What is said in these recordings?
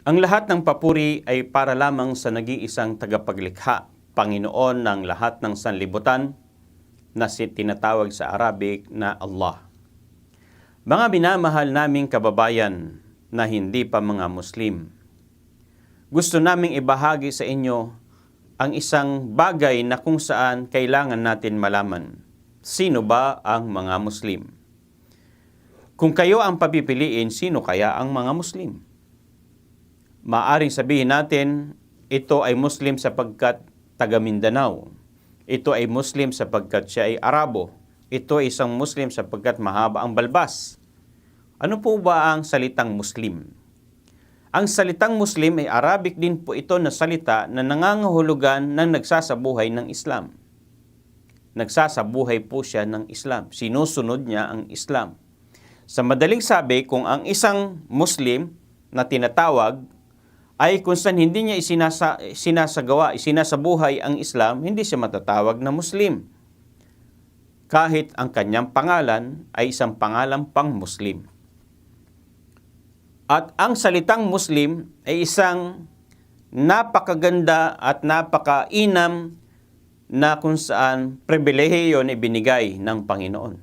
Ang lahat ng papuri ay para lamang sa nag-iisang tagapaglikha, Panginoon ng lahat ng sanlibutan, na tinatawag sa Arabic na Allah. Mga binamahal naming kababayan na hindi pa mga Muslim, gusto naming ibahagi sa inyo ang isang bagay na kung saan kailangan natin malaman. Sino ba ang mga Muslim? Kung kayo ang papipiliin, sino kaya ang mga Muslim? Maaring sabihin natin, ito ay Muslim sapagkat taga Mindanao. Ito ay Muslim sapagkat siya ay Arabo. Ito ay isang Muslim sapagkat mahaba ang balbas. Ano po ba ang salitang Muslim? Ang salitang Muslim ay Arabic din po ito na salita na nangangahulugan ng nagsasabuhay ng Islam. Nagsasabuhay po siya ng Islam. Sinusunod niya ang Islam. Sa madaling sabi, kung ang isang Muslim na tinatawag ay kung saan hindi niya isinasabuhay ang Islam, hindi siya matatawag na Muslim. Kahit ang kanyang pangalan ay isang pangalan pang Muslim. At ang salitang Muslim ay isang napakaganda at napakainam na kung saan pribilehiyo na ibinigay ng Panginoon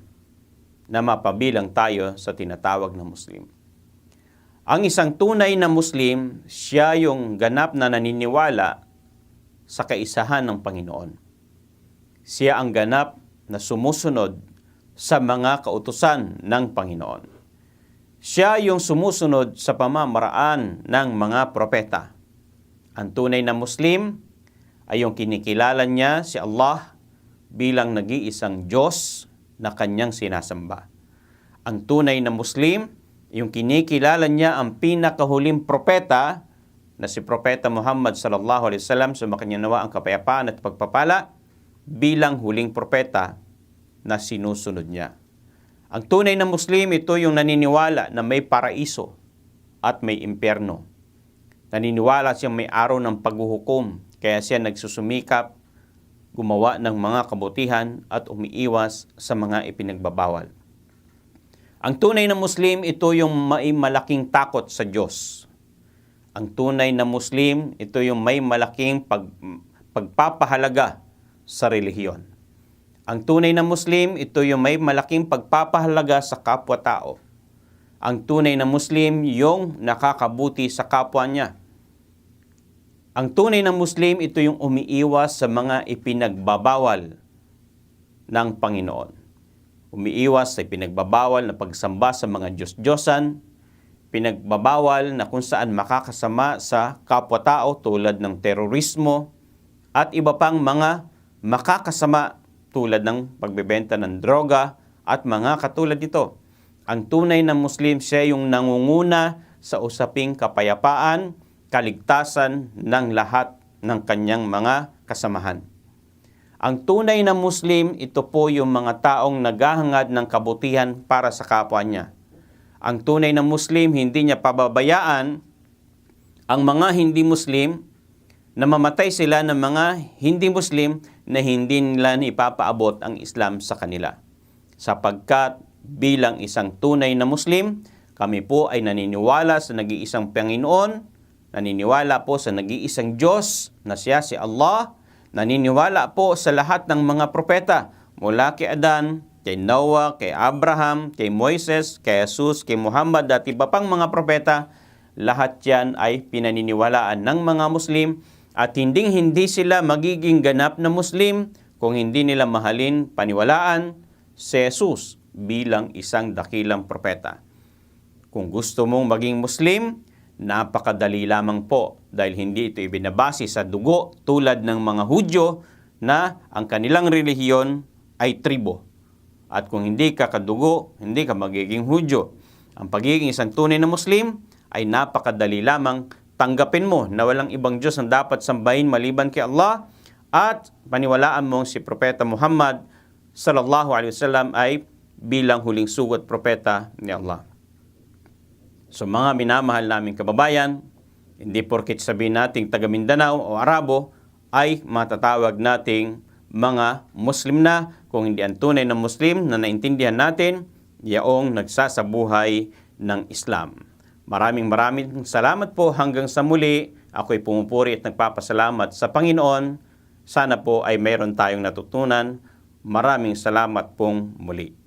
na mapabilang tayo sa tinatawag na Muslim. Ang isang tunay na Muslim, siya yung ganap na naniniwala sa kaisahan ng Panginoon. Siya ang ganap na sumusunod sa mga kautusan ng Panginoon. Siya yung sumusunod sa pamamaraan ng mga propeta. Ang tunay na Muslim ay yung kinikilala niya si Allah bilang nag-iisang Diyos na kanyang sinasamba. Ang tunay na Muslim, yung kinikilala niya ang pinakahuling propeta na si Propeta Muhammad sallallahu alaihi wasallam, sumakanya nawa ang kapayapaan at pagpapala, bilang huling propeta na sinusunod niya. Ang tunay na Muslim, ito yung naniniwala na may paraiso at may impyerno. Naniniwala siyang may araw ng paghuhukom, kaya siya nagsusumikap, gumawa ng mga kabutihan at umiiwas sa mga ipinagbabawal. Ang tunay na Muslim, ito yung may malaking takot sa Diyos. Ang tunay na Muslim, ito yung may malaking pagpapahalaga sa relihiyon. Ang tunay na Muslim, ito yung may malaking pagpapahalaga sa kapwa-tao. Ang tunay na Muslim, yung nakakabuti sa kapwa niya. Ang tunay na Muslim, ito yung umiiwas sa mga ipinagbabawal ng Panginoon. Umiiwas sa pinagbabawal na pagsamba sa mga Diyos-Diyosan, pinagbabawal na kung saan makakasama sa kapwa-tao tulad ng terorismo at iba pang mga makakasama tulad ng pagbebenta ng droga at mga katulad nito. Ang tunay na Muslim, siya yung nangunguna sa usaping kapayapaan, kaligtasan ng lahat ng kanyang mga kasamahan. Ang tunay na Muslim, ito po yung mga taong naghahangad ng kabutihan para sa kapwa niya. Ang tunay na Muslim, hindi niya pababayaan ang mga hindi Muslim na mamatay sila ng mga hindi Muslim na hindi nila ipapaabot ang Islam sa kanila. Sapagkat bilang isang tunay na Muslim, kami po ay naniniwala sa nag-iisang Panginoon, naniniwala po sa nag-iisang Diyos na siya si Allah, naniniwala po sa lahat ng mga propeta mula kay Adan, kay Noah, kay Abraham, kay Moises, kay Jesus, kay Muhammad at iba pang mga propeta. Lahat yan ay pinaniniwalaan ng mga Muslim at hindi sila magiging ganap na Muslim kung hindi nila mahalin, paniwalaan si Jesus bilang isang dakilang propeta. Kung gusto mong maging Muslim, napakadali lamang po dahil hindi ito ibinabase sa dugo tulad ng mga Hudyo na ang kanilang relihiyon ay tribo. At kung hindi ka kadugo, hindi ka magiging Hudyo. Ang pagiging isang tunay na Muslim ay napakadali lamang. Tanggapin mo na walang ibang Diyos ang dapat sambahin maliban kay Allah at paniwalaan mong si Propeta Muhammad sallallahu alaihi wasallam ay bilang huling sugot propeta ni Allah. So mga minamahal naming kababayan, hindi porket sabihin nating taga Mindanao o Arabo ay matatawag nating mga Muslim na, kung hindi ang tunay na Muslim na naintindihan natin, yaong nagsasabuhay ng Islam. Maraming salamat po hanggang sa muli. Ako'y pumupuri at nagpapasalamat sa Panginoon. Sana po ay mayroon tayong natutunan. Maraming salamat pong muli.